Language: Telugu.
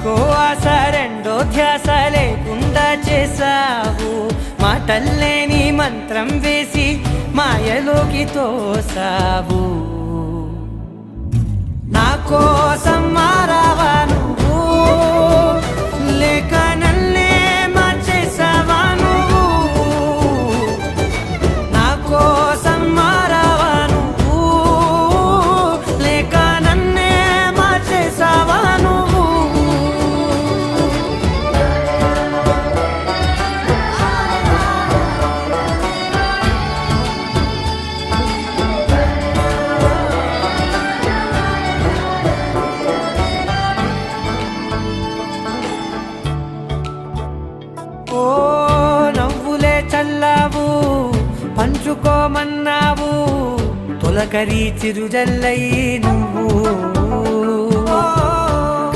ఇంకో ఆశ రెండో ధ్యాస లేకుండా చేసావు, మాటల్లేని మంత్రం వేసి మాయలోకి తోసావు. నా కోసం మారావా నువ్వు, లేక నన్నే మార్చేసావా నువ్వు? నా కోసం మారావా నువ్వు, లేక నన్నే మార్చేసావా నువ్వు? ఓ నవ్వులే చల్లావు, పంచుకోమన్నావు, తొలకరి చిరుజల్లై నువ్వు.